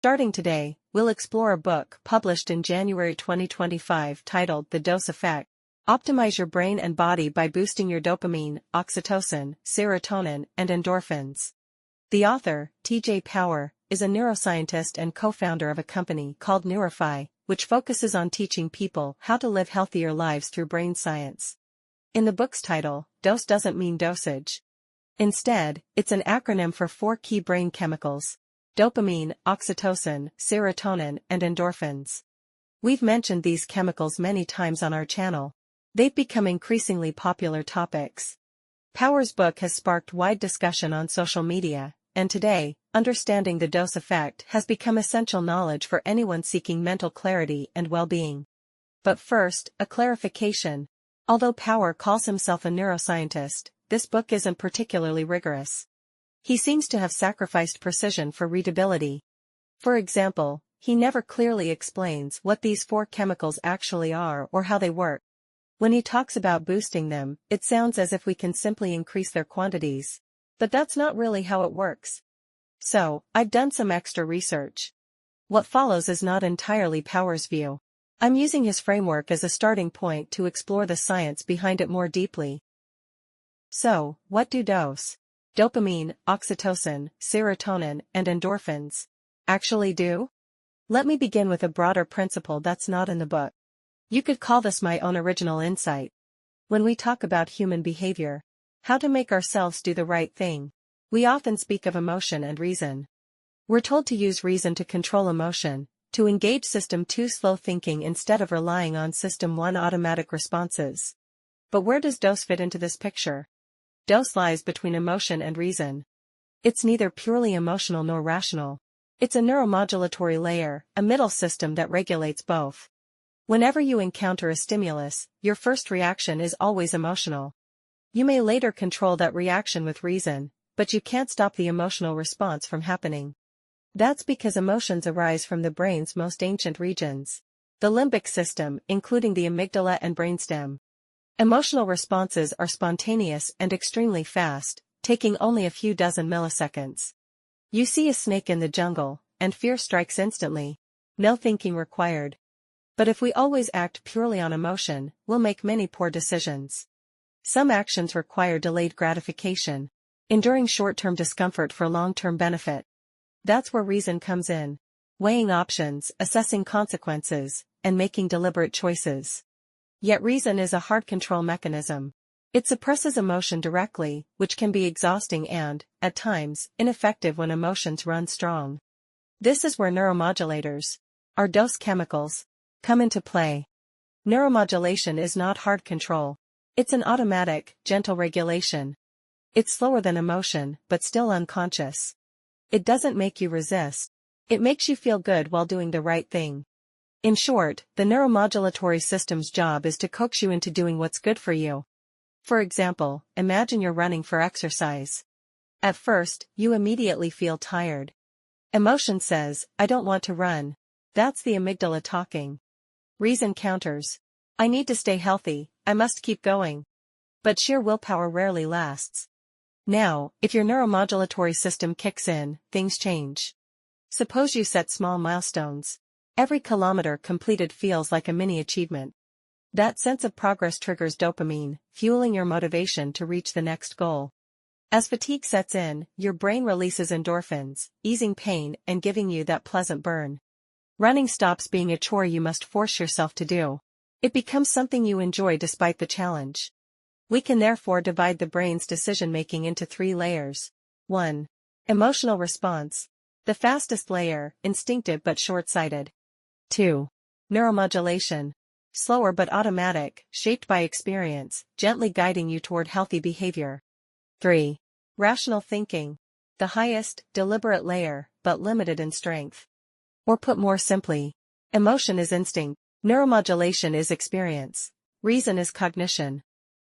Starting today, we'll explore a book published in January 2025 titled The Dose Effect. Optimize your brain and body by boosting your dopamine, oxytocin, serotonin, and endorphins. The author, T.J. Power, is a neuroscientist and co-founder of a company called Neurofy, which focuses on teaching people how to live healthier lives through brain science. In the book's title, dose doesn't mean dosage. Instead, it's an acronym for 4 key brain chemicals: dopamine, oxytocin, serotonin, and endorphins. We've mentioned these chemicals many times on our channel. They've become increasingly popular topics. Power's book has sparked wide discussion on social media, and today, understanding the dose effect has become essential knowledge for anyone seeking mental clarity and well-being. But first, a clarification. Although Power calls himself a neuroscientist, this book isn't particularly rigorous. He seems to have sacrificed precision for readability. For example, he never clearly explains what these 4 chemicals actually are or how they work. When he talks about boosting them, it sounds as if we can simply increase their quantities. But that's not really how it works. So, I've done some extra research. What follows is not entirely Power's view. I'm using his framework as a starting point to explore the science behind it more deeply. So, what do dopamine, oxytocin, serotonin, and endorphins actually do? Let me begin with a broader principle that's not in the book. You could call this my own original insight. When we talk about human behavior, how to make ourselves do the right thing, we often speak of emotion and reason. We're told to use reason to control emotion, to engage System 2 slow thinking instead of relying on System 1 automatic responses. But where does dose fit into this picture? Dose lies between emotion and reason. It's neither purely emotional nor rational. It's a neuromodulatory layer, a middle system that regulates both. Whenever you encounter a stimulus, your first reaction is always emotional. You may later control that reaction with reason, but you can't stop the emotional response from happening. That's because emotions arise from the brain's most ancient regions, the limbic system, including the amygdala and brainstem. Emotional responses are spontaneous and extremely fast, taking only a few dozen milliseconds. You see a snake in the jungle, and fear strikes instantly. No thinking required. But if we always act purely on emotion, we'll make many poor decisions. Some actions require delayed gratification, enduring short-term discomfort for long-term benefit. That's where reason comes in, weighing options, assessing consequences, and making deliberate choices. Yet reason is a hard control mechanism. It suppresses emotion directly, which can be exhausting and, at times, ineffective when emotions run strong. This is where neuromodulators, our dose chemicals, come into play. Neuromodulation is not hard control. It's an automatic, gentle regulation. It's slower than emotion, but still unconscious. It doesn't make you resist. It makes you feel good while doing the right thing. In short, the neuromodulatory system's job is to coax you into doing what's good for you. For example, imagine you're running for exercise. At first, you immediately feel tired. Emotion says, I don't want to run. That's the amygdala talking. Reason counters. I need to stay healthy, I must keep going. But sheer willpower rarely lasts. Now, if your neuromodulatory system kicks in, things change. Suppose you set small milestones. Every kilometer completed feels like a mini achievement. That sense of progress triggers dopamine, fueling your motivation to reach the next goal. As fatigue sets in, your brain releases endorphins, easing pain and giving you that pleasant burn. Running stops being a chore you must force yourself to do. It becomes something you enjoy despite the challenge. We can therefore divide the brain's decision-making into 3 layers. 1. Emotional response. The fastest layer, instinctive but short-sighted. 2. Neuromodulation. Slower but automatic, shaped by experience, gently guiding you toward healthy behavior. 3. Rational thinking. The highest, deliberate layer, but limited in strength. Or put more simply, emotion is instinct, neuromodulation is experience, reason is cognition.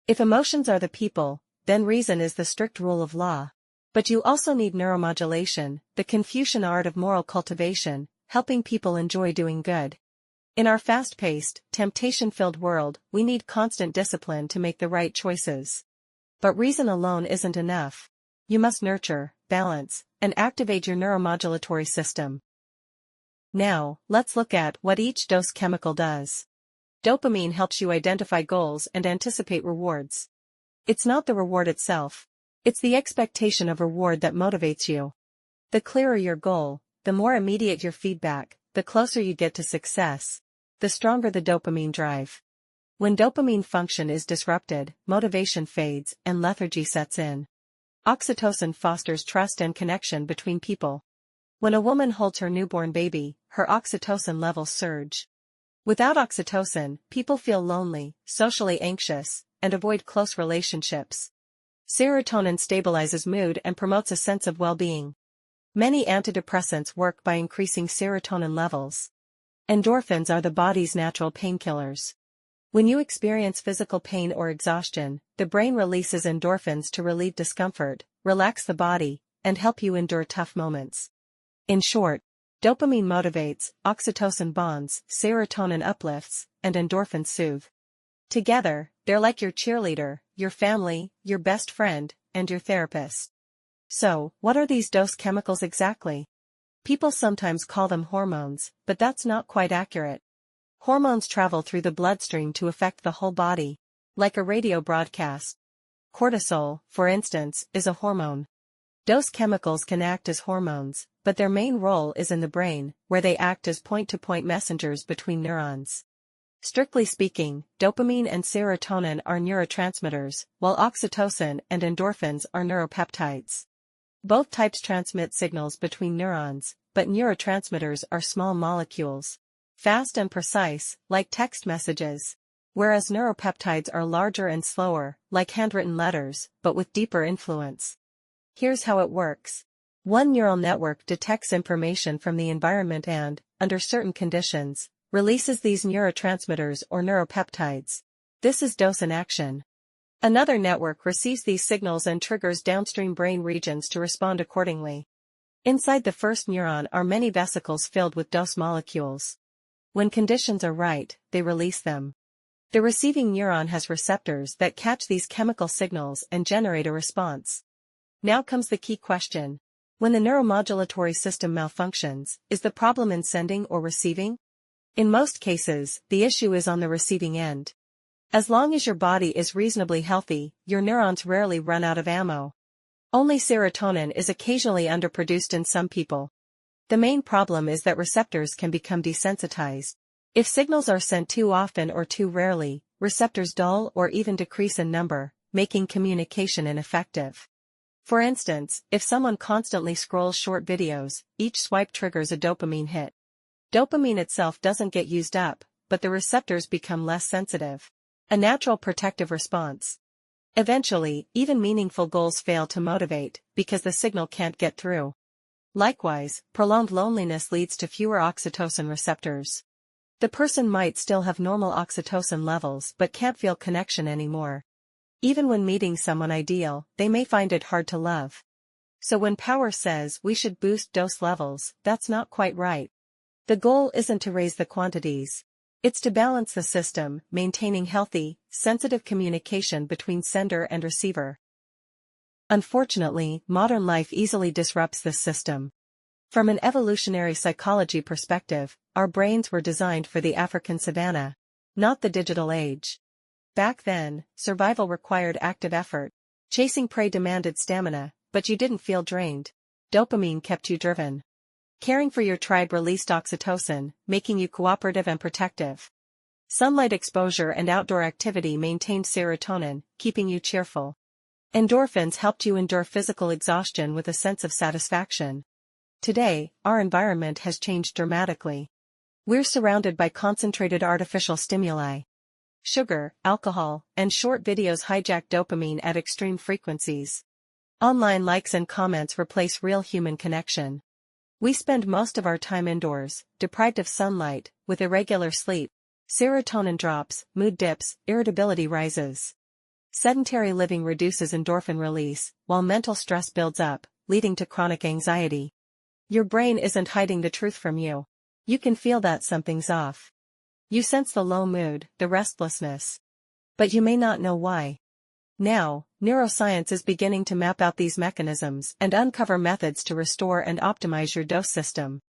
If emotions are the people, then reason is the strict rule of law. But you also need neuromodulation, the Confucian art of moral cultivation, helping people enjoy doing good. In our fast-paced, temptation-filled world, we need constant discipline to make the right choices. But reason alone isn't enough. You must nurture, balance, and activate your neuromodulatory system. Now, let's look at what each dose chemical does. Dopamine helps you identify goals and anticipate rewards. It's not the reward itself. It's the expectation of reward that motivates you. The clearer your goal, the more immediate your feedback, the closer you get to success, the stronger the dopamine drive. When dopamine function is disrupted, motivation fades and lethargy sets in. Oxytocin fosters trust and connection between people. When a woman holds her newborn baby, her oxytocin levels surge. Without oxytocin, people feel lonely, socially anxious, and avoid close relationships. Serotonin stabilizes mood and promotes a sense of well-being. Many antidepressants work by increasing serotonin levels. Endorphins are the body's natural painkillers. When you experience physical pain or exhaustion, the brain releases endorphins to relieve discomfort, relax the body, and help you endure tough moments. In short, dopamine motivates, oxytocin bonds, serotonin uplifts, and endorphins soothe. Together, they're like your cheerleader, your family, your best friend, and your therapist. So, what are these dose chemicals exactly? People sometimes call them hormones, but that's not quite accurate. Hormones travel through the bloodstream to affect the whole body, like a radio broadcast. Cortisol, for instance, is a hormone. Dose chemicals can act as hormones, but their main role is in the brain, where they act as point-to-point messengers between neurons. Strictly speaking, dopamine and serotonin are neurotransmitters, while oxytocin and endorphins are neuropeptides. Both types transmit signals between neurons, but neurotransmitters are small molecules, fast and precise, like text messages, whereas neuropeptides are larger and slower, like handwritten letters, but with deeper influence. Here's how it works. One neural network detects information from the environment and, under certain conditions, releases these neurotransmitters or neuropeptides. This is dose in action. Another network receives these signals and triggers downstream brain regions to respond accordingly. Inside the first neuron are many vesicles filled with dose molecules. When conditions are right, they release them. The receiving neuron has receptors that catch these chemical signals and generate a response. Now comes the key question. When the neuromodulatory system malfunctions, is the problem in sending or receiving? In most cases, the issue is on the receiving end. As long as your body is reasonably healthy, your neurons rarely run out of ammo. Only serotonin is occasionally underproduced in some people. The main problem is that receptors can become desensitized. If signals are sent too often or too rarely, receptors dull or even decrease in number, making communication ineffective. For instance, if someone constantly scrolls short videos, each swipe triggers a dopamine hit. Dopamine itself doesn't get used up, but the receptors become less sensitive. A natural protective response. Eventually, even meaningful goals fail to motivate, because the signal can't get through. Likewise, prolonged loneliness leads to fewer oxytocin receptors. The person might still have normal oxytocin levels but can't feel connection anymore. Even when meeting someone ideal, they may find it hard to love. So when power says we should boost dose levels, that's not quite right. The goal isn't to raise the quantities. It's to balance the system, maintaining healthy, sensitive communication between sender and receiver. Unfortunately, modern life easily disrupts this system. From an evolutionary psychology perspective, our brains were designed for the African savanna, not the digital age. Back then, survival required active effort. Chasing prey demanded stamina, but you didn't feel drained. Dopamine kept you driven. Caring for your tribe released oxytocin, making you cooperative and protective. Sunlight exposure and outdoor activity maintained serotonin, keeping you cheerful. Endorphins helped you endure physical exhaustion with a sense of satisfaction. Today, our environment has changed dramatically. We're surrounded by concentrated artificial stimuli. Sugar, alcohol, and short videos hijack dopamine at extreme frequencies. Online likes and comments replace real human connection. We spend most of our time indoors, deprived of sunlight, with irregular sleep. Serotonin drops, mood dips, irritability rises. Sedentary living reduces endorphin release, while mental stress builds up, leading to chronic anxiety. Your brain isn't hiding the truth from you. You can feel that something's off. You sense the low mood, the restlessness. But you may not know why. Now, neuroscience is beginning to map out these mechanisms and uncover methods to restore and optimize your dose system.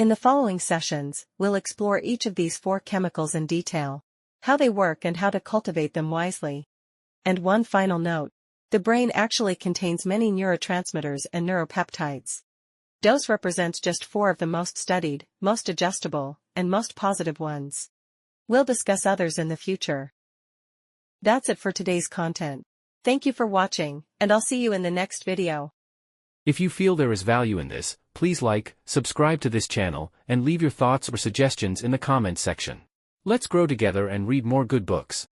In the following sessions, we'll explore each of these 4 chemicals in detail, how they work and how to cultivate them wisely. And one final note. The brain actually contains many neurotransmitters and neuropeptides. Dose represents just 4 of the most studied, most adjustable, and most positive ones. We'll discuss others in the future. That's it for today's content. Thank you for watching, and I'll see you in the next video. If you feel there is value in this, please like, subscribe to this channel, and leave your thoughts or suggestions in the comments section. Let's grow together and read more good books.